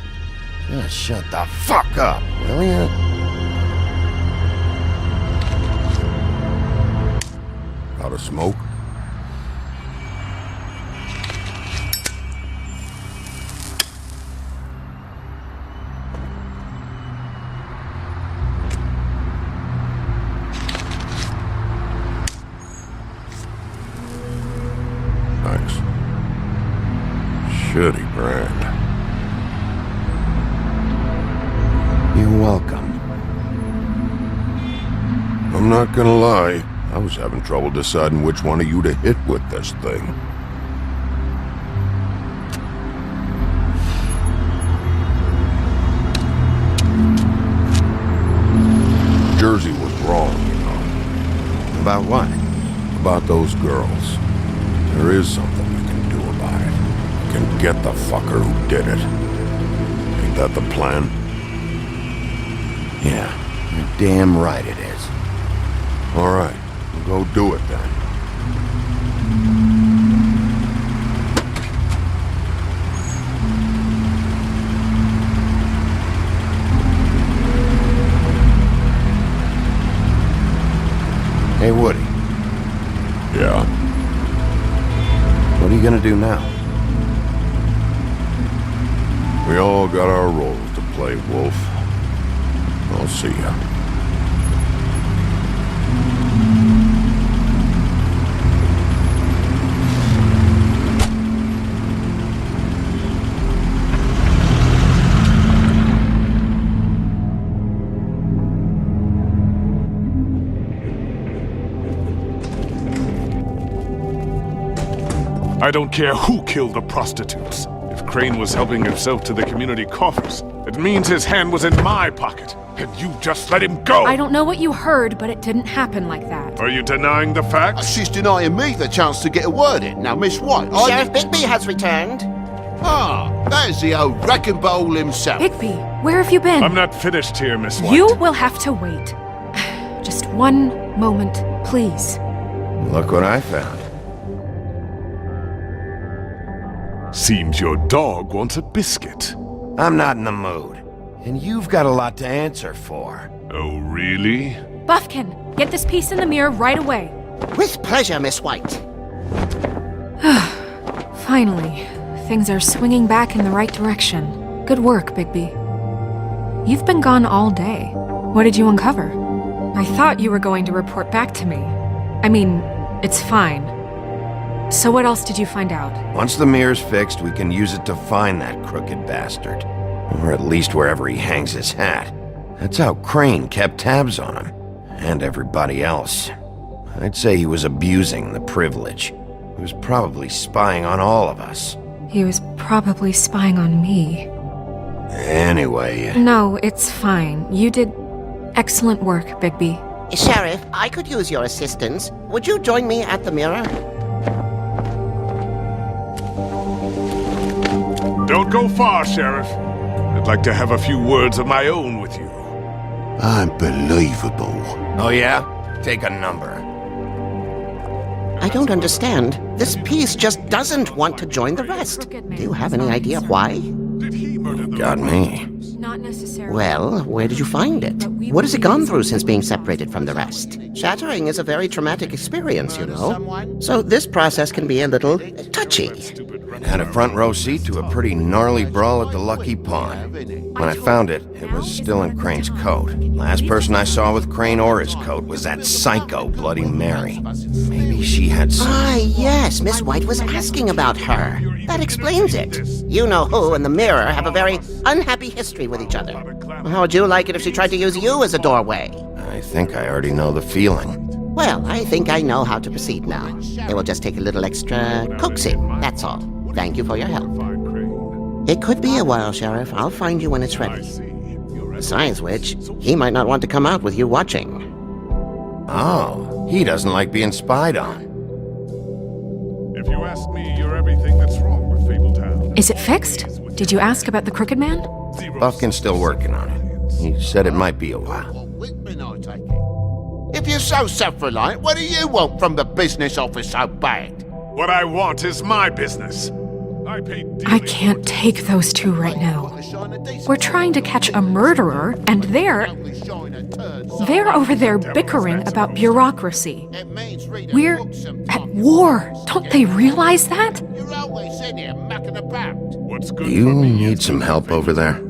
Just shut the fuck up, will ya? Out of smoke? Thanks. Shitty brand. You're welcome. I'm not gonna lie. I was having trouble deciding which one of you to hit with this thing. Jersey was wrong, you know. About what? About those girls. There is something you can do about it. You can get the fucker who did it. Ain't that the plan? Yeah, you're damn right it is. All right, we'll go do it then. Hey, Woody. Yeah? What are you gonna do now? We all got our roles to play, Wolf. I'll see ya. I don't care who killed the prostitutes. If Crane was helping himself to the community coffers, it means his hand was in my pocket, and you just let him go! I don't know what you heard, but it didn't happen like that. Are you denying the facts? She's denying me the chance to get a word in. Now, Miss White, Sheriff Bigby has returned. Ah, there's the old wrecking ball himself. Bigby, where have you been? I'm not finished here, Miss White. You will have to wait. Just one moment, please. Look what I found. Seems your dog wants a biscuit. I'm not in the mood. And you've got a lot to answer for. Oh, really? Buffkin, get this piece in the mirror right away. With pleasure, Miss White. Finally, things are swinging back in the right direction. Good work, Bigby. You've been gone all day. What did you uncover? I thought you were going to report back to me. I mean, it's fine. So what else did you find out? Once the mirror's fixed, we can use it to find that crooked bastard. Or at least wherever he hangs his hat. That's how Crane kept tabs on him. And everybody else. I'd say he was abusing the privilege. He was probably spying on all of us. He was probably spying on me. Anyway... No, it's fine. You did excellent work, Bigby. Sheriff, I could use your assistance. Would you join me at the mirror? Don't go far, Sheriff. I'd like to have a few words of my own with you. Unbelievable. Oh yeah? Take a number. I don't understand. This piece just doesn't want to join the rest. Do you have any idea why? Got me. Not necessarily. Well, where did you find it? What has it gone through since being separated from the rest? Shattering is a very traumatic experience, you know. So this process can be a little touchy. Had a front row seat to a pretty gnarly brawl at the Lucky Pond. When I found it, it was still in Crane's coat. Last person I saw with Crane or his coat was that psycho Bloody Mary. Maybe she had some... Ah, yes, Miss White was asking about her. That explains it. You know who and the mirror have a very unhappy history with each other. How would you like it if she tried to use you as a doorway? I think I already know the feeling. Well, I think I know how to proceed now. It will just take a little extra coaxing, that's all. Thank you for your help. It could be a while, Sheriff. I'll find you when it's ready. Besides which, he might not want to come out with you watching. Oh, he doesn't like being spied on. If you ask me, you're everything that's wrong with Fabletown. Is it fixed? Did you ask about the Crooked Man? Buffkin's still working on it. He said it might be a while. If you're so self-reliant, what do you want from the business office so bad? What I want is my business. I can't take those two right now. We're trying to catch a murderer, and they're over there bickering about bureaucracy. We're at war. Don't they realize that? Do you need some help over there?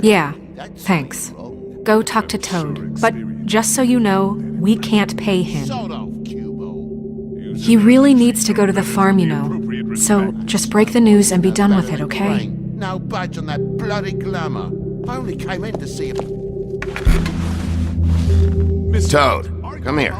Yeah, thanks. Go talk to Toad. But just so you know, we can't pay him. He really needs to go to the farm, you know. So just break the news and be done with it, okay? No budge on that bloody glamour. I only came in to see him. Toad, come here.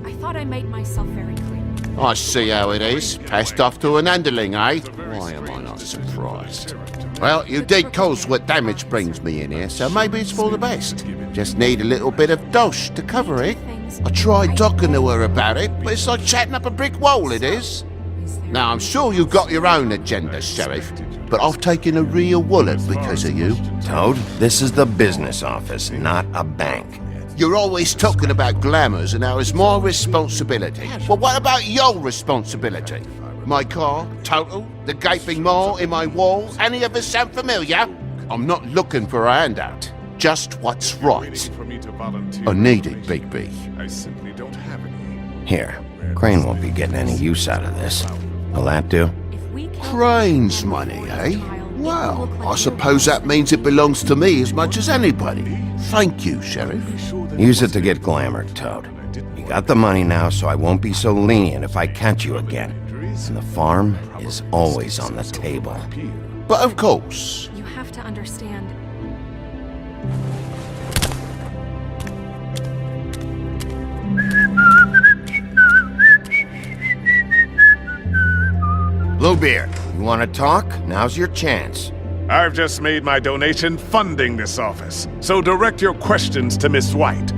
I thought I made myself very clear. I see how it is. Passed off to an underling, eh? Why am I not surprised? Well, you did cause what damage brings me in here, so maybe it's for the best. Just need a little bit of dosh to cover it. I tried talking to her about it, but it's like chatting up a brick wall, it is. Now, I'm sure you've got your own agenda, Sheriff, but I've taken a real wallet because of you. Toad, this is the business office, not a bank. You're always talking about glamours and how it's my responsibility. Well, what about your responsibility? My car, total, the gaping maw in my wall, any of us sound familiar? I'm not looking for a handout, just what's right. I need it, Bigby. I simply don't have any. Here, Crane won't be getting any use out of this. Will that do? Crane's money, eh? Well, I suppose that means it belongs to me as much as anybody. Thank you, Sheriff. Use it to get glamored, Toad. You got the money now, so I won't be so lenient if I catch you again. And the farm is always on the table. But of course. You have to understand. Bluebeard, you want to talk? Now's your chance. I've just made my donation funding this office, so direct your questions to Miss White.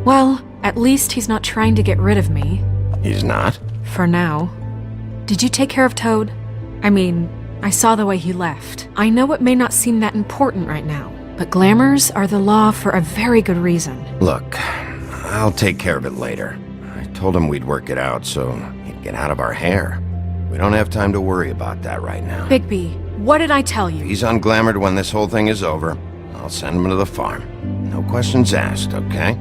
Well, at least he's not trying to get rid of me. He's not? For now. Did you take care of Toad? I mean, I saw the way he left. I know it may not seem that important right now, but glamours are the law for a very good reason. Look, I'll take care of it later. I told him we'd work it out so he'd get out of our hair. We don't have time to worry about that right now. Bigby, what did I tell you? If he's unglamored when this whole thing is over, I'll send him to the farm. No questions asked, okay?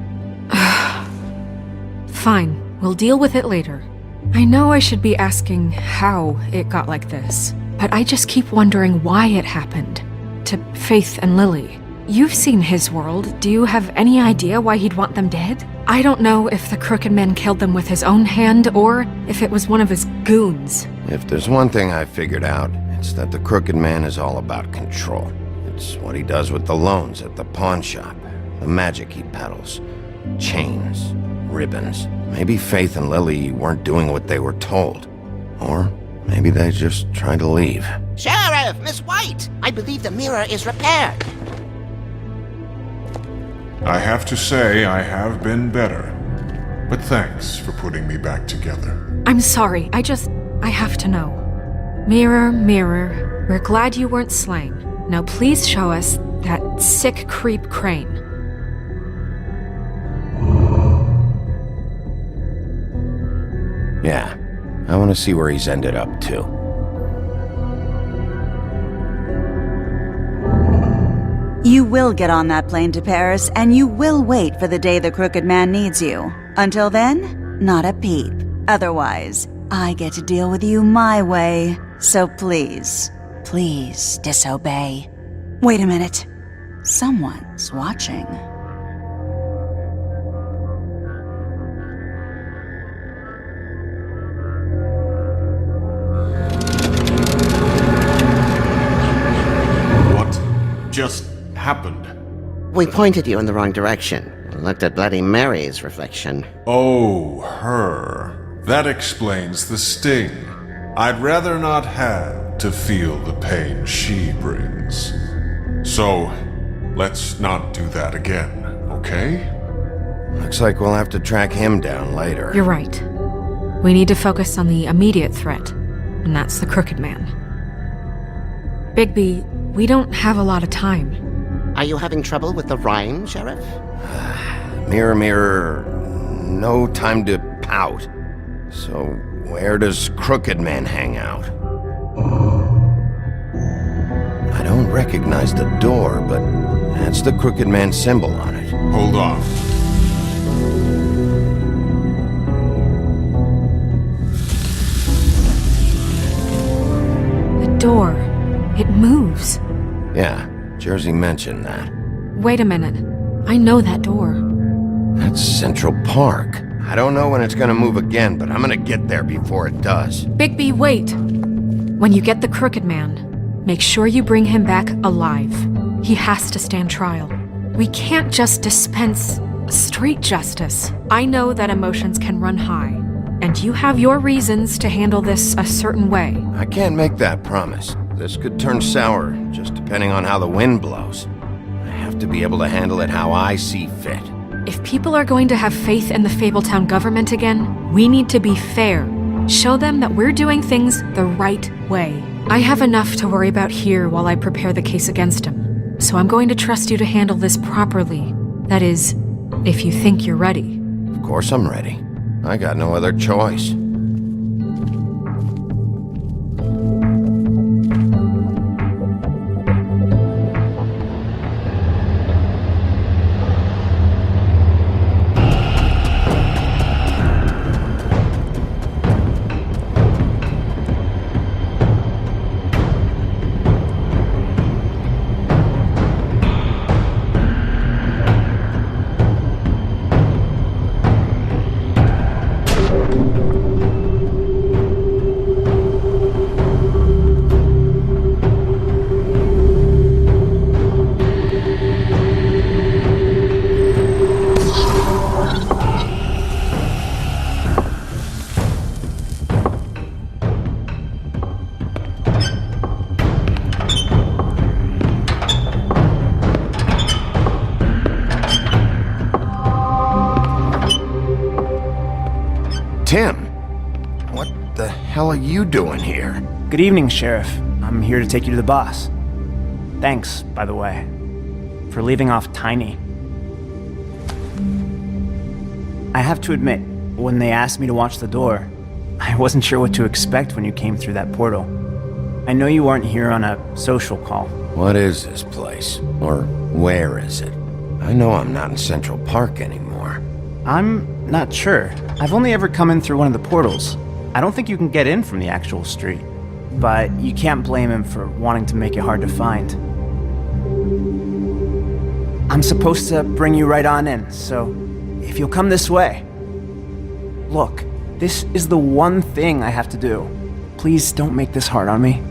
Fine, we'll deal with it later. I know I should be asking how it got like this, but I just keep wondering why it happened. To Faith and Lily. you've seen his world. Do you have any idea why he'd want them dead? I don't know if the Crooked Man killed them with his own hand or if it was one of his goons. If there's one thing I figured out, it's that the Crooked Man is all about control. It's what he does with the loans at the pawn shop, the magic he peddles, chains, ribbons. Maybe Faith and Lily weren't doing what they were told. Or maybe they just tried to leave. Sheriff, Miss White! I believe the mirror is repaired. I have to say I have been better. But thanks for putting me back together. I'm sorry, I have to know. Mirror, mirror, we're glad you weren't slain. Now please show us that sick creep Crane. Yeah, I want to see where he's ended up, too. You will get on that plane to Paris, and you will wait for the day the Crooked Man needs you. Until then, not a peep. Otherwise, I get to deal with you my way. So please, please disobey. Wait a minute. Someone's watching. What just happened? We pointed you in the wrong direction and looked at Bloody Mary's reflection. Oh, her. That explains the sting. I'd rather not have to feel the pain she brings. So, let's not do that again, okay? Looks like we'll have to track him down later. You're right. We need to focus on the immediate threat, and that's the Crooked Man. Bigby, we don't have a lot of time. Are you having trouble with the rhyme, Sheriff? Mirror, mirror, no time to pout. So, where does Crooked Man hang out? I don't recognize the door, but that's the Crooked Man symbol on it. Hold on. The door. It moves. Yeah, Jersey mentioned that. Wait a minute. I know that door. That's Central Park. I don't know when it's gonna move again, but I'm gonna get there before it does. Bigby, wait! When you get the Crooked Man, make sure you bring him back alive. He has to stand trial. We can't just dispense street justice. I know that emotions can run high, and you have your reasons to handle this a certain way. I can't make that promise. This could turn sour, just depending on how the wind blows. I have to be able to handle it how I see fit. If people are going to have faith in the Fabletown government again, we need to be fair. Show them that we're doing things the right way. I have enough to worry about here while I prepare the case against him. So I'm going to trust you to handle this properly. That is, if you think you're ready. Of course I'm ready. I got no other choice. Tim! What the hell are you doing here? Good evening, Sheriff. I'm here to take you to the boss. Thanks, by the way, for leaving off Tiny. I have to admit, when they asked me to watch the door, I wasn't sure what to expect when you came through that portal. I know you aren't here on a social call. What is this place? Or where is it? I know I'm not in Central Park anymore. I'm not sure. I've only ever come in through one of the portals. I don't think you can get in from the actual street. But you can't blame him for wanting to make it hard to find. I'm supposed to bring you right on in, so if you'll come this way. Look, this is the one thing I have to do. Please don't make this hard on me.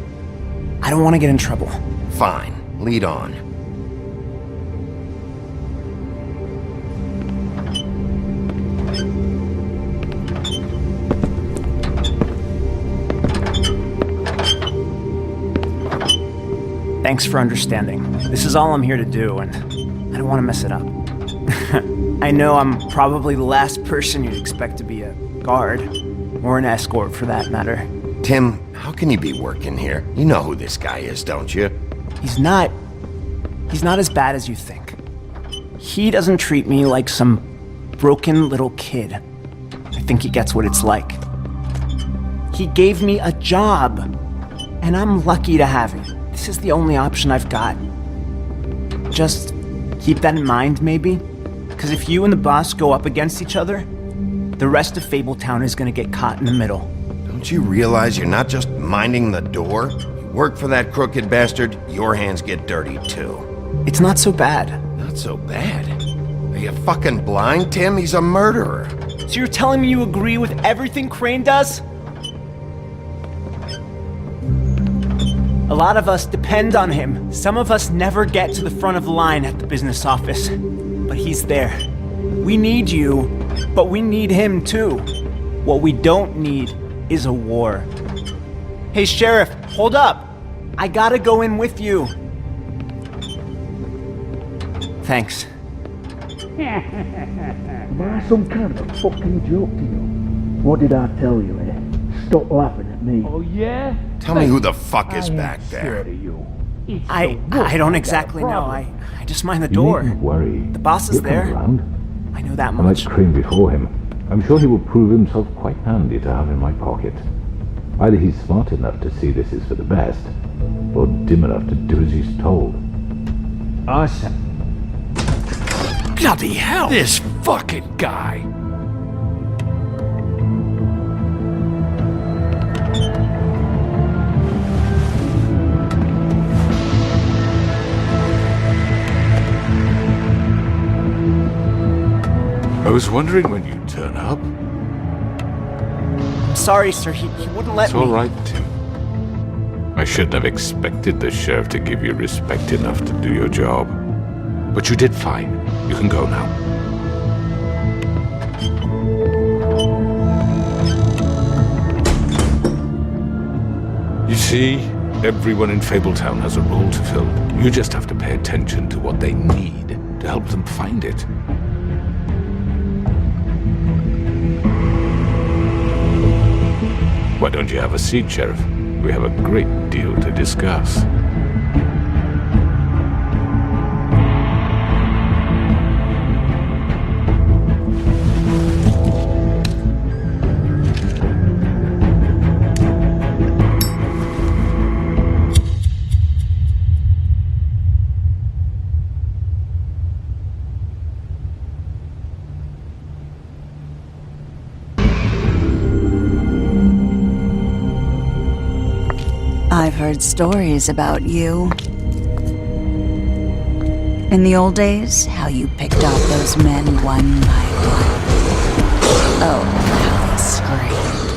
I don't want to get in trouble. Fine. Lead on. Thanks for understanding. This is all I'm here to do, and I don't want to mess it up. I know I'm probably the last person you'd expect to be a guard, or an escort for that matter. Tim, how can you be working here? You know who this guy is, don't you? He's not as bad as you think. He doesn't treat me like some broken little kid. I think he gets what it's like. He gave me a job, and I'm lucky to have it. This is the only option I've got. Just keep that in mind, maybe? Because if you and the boss go up against each other, the rest of Fabletown is gonna get caught in the middle. Don't you realize you're not just minding the door? You work for that crooked bastard, your hands get dirty too. It's not so bad. Not so bad? Are you fucking blind, Tim? He's a murderer. So you're telling me you agree with everything Crane does? A lot of us depend on him. Some of us never get to the front of the line at the business office. But he's there. We need you, but we need him too. What we don't need is a war. Hey, Sheriff, hold up. I gotta go in with you. Thanks. Am I some kind of a fucking joke to you? What did I tell you, eh? Stop laughing at me. Oh, yeah? Tell me who the fuck is back there. I don't exactly know. I just mind the door. You needn't worry. The boss is He'll come there. around. I know that I much. might Crane before him. I'm sure he will prove himself quite handy to have in my pocket. Either he's smart enough to see this is for the best, or dim enough to do as he's told. Awesome. Bloody hell! This fucking guy! I was wondering when you'd turn up. Sorry, sir. He wouldn't let It's me. all right, Tim. I shouldn't have expected the sheriff to give you respect enough to do your job. But you did fine. You can go now. You see, everyone in Fabletown has a role to fill. You just have to pay attention to what they need to help them find it. Why don't you have a seat, Sheriff? We have a great deal to discuss. I've heard stories about you. In the old days, how you picked off those men one by one. Oh, how they screamed.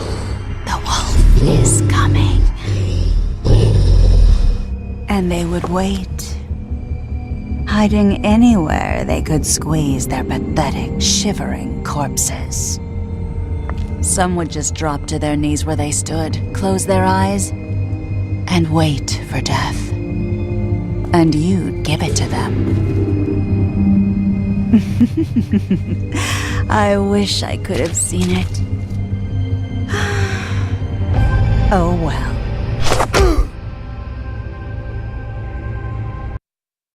The wolf is coming. And they would wait, hiding anywhere they could squeeze their pathetic, shivering corpses. Some would just drop to their knees where they stood, close their eyes, and wait for death. And you'd give it to them. I wish I could have seen it. Oh well.